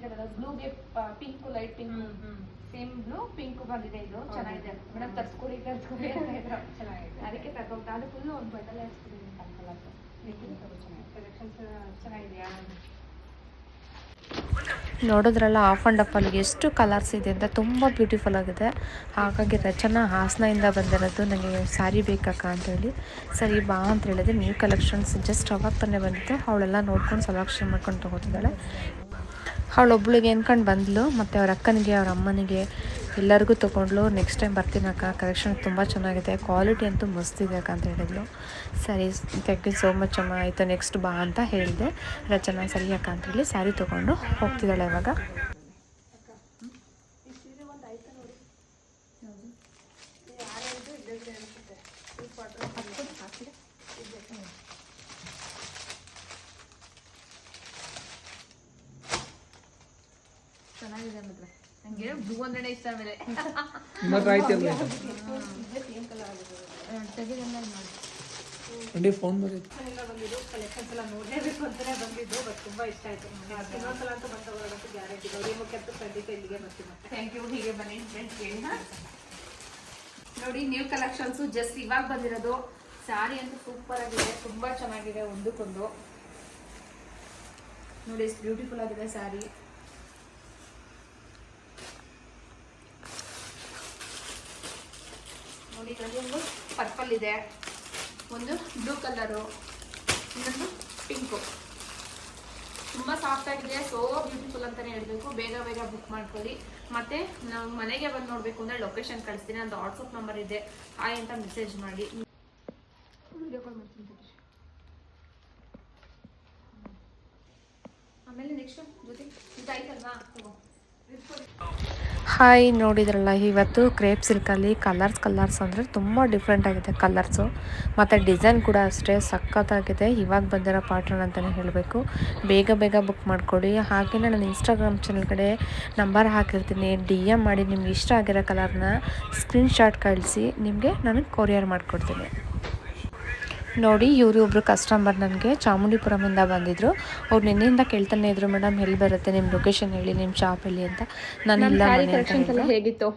ಹೇಳ್ತಾರಲ್ಲ ಬ್ಲೂಗೆ pink light pink same blue pink ಬಂದಿದೆ. ಇದು ಚೆನ್ನಾಗಿದೆ ಮೇಡಮ್, ತರ್ಸ್ಕೊಡಿ ಚೆನ್ನಾಗಿದೆ. ಅದಕ್ಕೆ ತಗೊಂಡು ಅದು ಫುಲ್ ಒಂದು ಬಟಲ್ ಹಾಕ್ಸ್ಬಿಟ್ಟಿದ್ದೀನಿ ಕಲೆಕ್ಷನ್ಸ್ ಚೆನ್ನಾಗಿದೆಯಾ. ನೋಡಿದ್ರಲ್ಲ ಆಫ್ ಆ್ಯಂಡ್ ಅಪ್ಪಲ್ಲಿ ಎಷ್ಟು ಕಲರ್ಸ್ ಇದೆ ಅಂತ, ತುಂಬ ಬ್ಯೂಟಿಫುಲ್ ಆಗಿದೆ. ಹಾಗಾಗಿ ರಚನಾ ಹಾಸನದಿಂದ ಬಂದಿರೋದು, ನನಗೆ ಸ್ಯಾರಿ ಬೇಕಕ್ಕ ಅಂತೇಳಿ ಸರಿ ಬಾ ಅಂತ ಹೇಳಿದೆ. ನ್ಯೂ ಕಲೆಕ್ಷನ್ಸ್ ಜಸ್ಟ್ ಅವಾಗ ತಾನೇ ಬಂದಿತ್ತು. ಅವಳೆಲ್ಲ ನೋಡ್ಕೊಂಡು ಸೆಲೆಕ್ಷನ್ ಮಾಡ್ಕೊಂಡು ತೊಗೋತಿದ್ದಾಳೆ. ಅವಳೊಬ್ಳಿಗೆ ಅಂದ್ಕೊಂಡು ಬಂದಳು, ಮತ್ತು ಅವ್ರ ಅಕ್ಕನಿಗೆ ಅವ್ರ ಅಮ್ಮನಿಗೆ ಎಲ್ಲರಿಗೂ ತೊಗೊಂಡ್ಳು. ನೆಕ್ಸ್ಟ್ ಟೈಮ್ ಬರ್ತೀನಿ ಅಕ್ಕ, ಕಲೆಕ್ಷನ್ ತುಂಬ ಚೆನ್ನಾಗಿದೆ, ಕ್ವಾಲಿಟಿ ಅಂತೂ ಮಸ್ತಿದೆ ಅಕ್ಕ ಅಂತ ಹೇಳಿದ್ಲು. ಸರಿ ಥ್ಯಾಂಕ್ ಯು ಸೋ ಮಚ್ ಅಮ್ಮ, ಆಯಿತು ನೆಕ್ಸ್ಟ್ ಬಾ ಅಂತ ಹೇಳಿದೆ. ರಚನಾ ಸರಿ ಅಕ್ಕ ಅಂತ ಹೇಳಿ ಸ್ಯಾರಿ ತೊಗೊಂಡು ಹೋಗ್ತಿದ್ದಾಳೆ ಇವಾಗ. ಚೆನ್ನಾಗಿದೆ ಮಾತ್ರ, ನಂಗೆ ಬ್ಲೂ ಅಂದ್ರೆ ಇಷ್ಟ. ಆಮೇಲೆ ಫೋನ್ ಬಂದಿದ್ದು ಕಲೆಕ್ಷನ್ಸ್ ಎಲ್ಲ ನೋಡಲೇಬೇಕು ಅಂತಾನೆ ಬಂದಿದ್ದು, ಬಟ್ ತುಂಬಾ ಇಷ್ಟ ಆಯ್ತು. ಇನ್ನೊಂದ್ಸಲ ಅಂತೂ ಬಂದವರಂತೂ ಗ್ಯಾರಂಟಿ ಗೌರಿ ಮುಖ್ಯಂತೂ ಖಂಡಿತ ಇಲ್ಲಿಗೆ ಬರ್ತೀನಿ. ಥ್ಯಾಂಕ್ ಯು, ಹೀಗೆ ಬನ್ನಿ ಫ್ರೆಂಡ್ಸ್ ಕೇಳಿ. ನೋಡಿ ನ್ಯೂ ಕಲೆಕ್ಷನ್ಸ್ ಜಸ್ಟ್ ಇವಾಗ ಬಂದಿರೋದು. ಸ್ಯಾರಿ ಅಂತೂ ಸೂಪರ್ ಆಗಿದೆ, ತುಂಬಾ ಚೆನ್ನಾಗಿದೆ ಒಂದಕ್ಕೊಂದು. ನೋಡಿ ಎಷ್ಟು ಬ್ಯೂಟಿಫುಲ್ ಆಗಿದೆ ಸ್ಯಾರಿ. ನೋಡಿ ಇದರಲ್ಲಿ ಒಂದು ಪರ್ಪಲ್ ಇದೆ, ಒಂದು ಬ್ಲೂ ಕಲರು, ಇನ್ನೊಂದು ಪಿಂಕು. ತುಂಬ ಸಾಫ್ಟ್ ಆಗಿದೆ, ಸೋ ಬ್ಯೂಟಿಫುಲ್ ಅಂತಲೇ ಹೇಳಬೇಕು. ಬೇಗ ಬೇಗ ಬುಕ್ ಮಾಡ್ಕೊಳ್ಳಿ. ಮತ್ತು ನಾವು ಮನೆಗೆ ಬಂದು ನೋಡಬೇಕು ಅಂದರೆ ಲೊಕೇಶನ್ ಕಳಿಸ್ತೀನಿ, ಒಂದು ವಾಟ್ಸಪ್ ನಂಬರ್ ಇದೆ, ಹಾಯ್ ಅಂತ ಮೆಸೇಜ್ ಮಾಡಿ. ವಿಡಿಯೋ ಕಾಲ್ ಮಾಡ್ತೀನಿ. ಆಮೇಲೆ ನೆಕ್ಸ್ಟ್ ಜೊತೆ ಇದಾಯ್ತಲ್ವಾ, ತಗೋ. ಹಾಯ್, ನೋಡಿದ್ರಲ್ಲ ಇವತ್ತು ಕ್ರೇಪ್ ಸಿಲ್ಕಲ್ಲಿ ಕಲರ್ಸ್ ಅಂದರೆ ತುಂಬ ಡಿಫ್ರೆಂಟ್ ಆಗಿದೆ ಕಲರ್ಸು, ಮತ್ತು ಡಿಸೈನ್ ಕೂಡ ಅಷ್ಟೇ ಸಖತ್ತಾಗಿದೆ. ಇವಾಗ ಬಂದಿರೋ ಪ್ಯಾಟರ್ನ್ ಅಂತಲೇ ಹೇಳಬೇಕು. ಬೇಗ ಬೇಗ ಬುಕ್ ಮಾಡ್ಕೊಳ್ಳಿ. ಹಾಗೆಯೇ ನನ್ನ ಇನ್ಸ್ಟಾಗ್ರಾಮ್ ಚಾನಲ್ ಕಡೆ ನಂಬರ್ ಹಾಕಿರ್ತೀನಿ, DM ಮಾಡಿ ನಿಮ್ಗೆ ಇಷ್ಟ ಆಗಿರೋ ಕಲರ್ನ ಸ್ಕ್ರೀನ್ಶಾಟ್ ಕಳಿಸಿ, ನಿಮಗೆ ನಾನು ಕೊರಿಯರ್ ಮಾಡಿಕೊಡ್ತೀನಿ. ನೋಡಿ ಇವರು ಒಬ್ಬರು ಕಸ್ಟಮರ್ ನನಗೆ ಚಾಮುಂಡಿಪುರಮಿಂದ ಬಂದಿದ್ದರು. ಅವ್ರು ನಿನ್ನೆಯಿಂದ ಕೇಳ್ತಾನೆ ಇದ್ರು, ಮೇಡಮ್ ಎಲ್ಲಿ ಬರುತ್ತೆ ನಿಮ್ಮ ಲೊಕೇಶನ್ ಹೇಳಿ, ನಿಮ್ಮ ಶಾಪ್ ಹೇಳಿ ಅಂತ. ನಾನು ಇಲ್ಲ ಮನೆ ಹೇಗಿತ್ತು?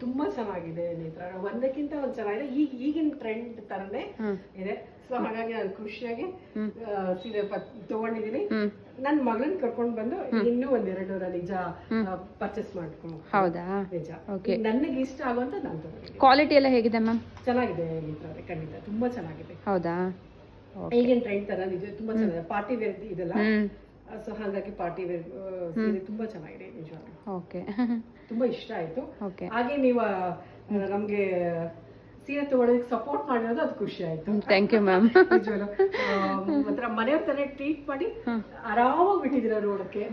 ತುಂಬಾ ಚೆನ್ನಾಗಿದೆ ನೇತ್ರ, ಒಂದಕ್ಕಿಂತ ಒಂದ್ ಚೆನ್ನಾಗಿದೆ. ಈಗಿನ ಟ್ರೆಂಡ್ ತರನೇ ಇದೆ. ಸೊ ಹಾಗಾಗಿ ನಾನು ಖುಷಿಯಾಗಿ ಸೀರೆ ತಗೊಂಡಿದ್ದೀನಿ. ನನ್ನ ಮಗಳನ್ನ ಕರ್ಕೊಂಡು ಬಂದು ಇನ್ನೂ ಒಂದೆರಡು ನಿಜ ಪರ್ಚೇಸ್ ಮಾಡ್ಕೊಂಡು. ಹೌದಾ? ನಿಜ. ಓಕೆ. ನನಗೆ ಇಷ್ಟ ಆಗುವಂತ ನಾನು ತಗೊಂಡಿದ್ದೀನಿ. ಕ್ವಾಲಿಟಿ ಎಲ್ಲ ಹೇಗಿದೆ ಮ್ಯಾಮ್? ಚೆನ್ನಾಗಿದೆ ನೇತ್ರ, ಖಂಡಿತ ತುಂಬಾ ಚೆನ್ನಾಗಿದೆ. ಹೌದಾ? ಈಗಿನ ಟ್ರೆಂಡ್ ತರ ನಿಜ ತುಂಬಾ ಚೆನ್ನಾಗಿದೆ. ಪಾರ್ಟಿ ವೇರ್ ಇದೆಲ್ಲ, ಸೊ ಹಾಗಾಗಿ ಪಾರ್ಟಿ ವೇರ್ ಸೀರೆ ತುಂಬಾ ಚೆನ್ನಾಗಿದೆ ನಿಜವಾಗ್ಲೂ. ಓಕೆ. ತುಂಬಾ ತುಂಬಾ ಇಷ್ಟ ಆಯ್ತು. ಓಕೆ. ಹಾಗೆ ನೀವು ನಮ್ಗೆ ಸೀರೆ ತಗೊಳ್ಳೋದಕ್ಕೆ ಸಪೋರ್ಟ್ ಮಾಡಿರೋದು ಅದು ಖುಷಿ ಆಯ್ತು. Thank you ma'am. ಒಂಥರ ಮನೆಯವ್ರ ತರ ಟ್ರೀಟ್ ಮಾಡಿ ಆರಾಮಾಗಿ ಬಿಟ್ಟಿದ್ದೀರಾ ನೋಡಕ್ಕೆ,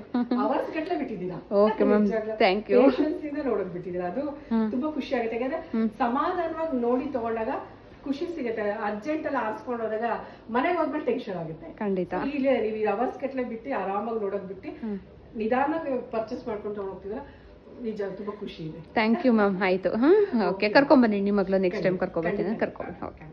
ಅವರ್ಸ್ ಗಟ್ಟಲೆ ಬಿಟ್ಟಿದ್ದೀರಾ. Okay ma'am, thank you. Patience ಇಂದ ನೋಡಕ್ ಬಿಟ್ಟಿದ್ದೀರಾ, ಅದು ತುಂಬಾ ಖುಷಿ ಆಗುತ್ತೆ. ಯಾಕಂದ್ರೆ ಸಮಾಧಾನವಾಗಿ ನೋಡಿ ತಗೊಂಡಾಗ ಖುಷಿ ಸಿಗುತ್ತೆ. ಅರ್ಜೆಂಟ್ ಅಲ್ಲಿ ಆರಿಸ್ಕೊಂಡು ಹೋದಾಗ ಮನೆಗೆ ಹೋದ್ಮೇಲೆ ಟೆನ್ಷನ್ ಆಗುತ್ತೆ. ಖಂಡಿತ. ಇಲ್ಲಿ ನೀವು ಅವರ್ಸ್ ಗಟ್ಟಲೆ ಬಿಟ್ಟು ಆರಾಮಾಗಿ ನೋಡಕ್ ಬಿಟ್ಟು ನಿಧಾನವಾಗಿ ಪರ್ಚೇಸ್ ಮಾಡ್ಕೊಂಡು ತಗೊಂಡೋಗ್ತಿದ್ರ, ನಿಜ ತುಂಬಾ ಖುಷಿ ಇದೆ. Thank you ma'am. ಆಯ್ತು. ಓಕೆ, ಕರ್ಕೊಂಬನ್ನಿ ನಿಮ್ಮ ಮಗಳು. ನೆಕ್ಸ್ಟ್ ಟೈಮ್ ಕರ್ಕೊಬರ್ತೀನಿ. ಕರ್ಕೊಂಡು. ಓಕೆ.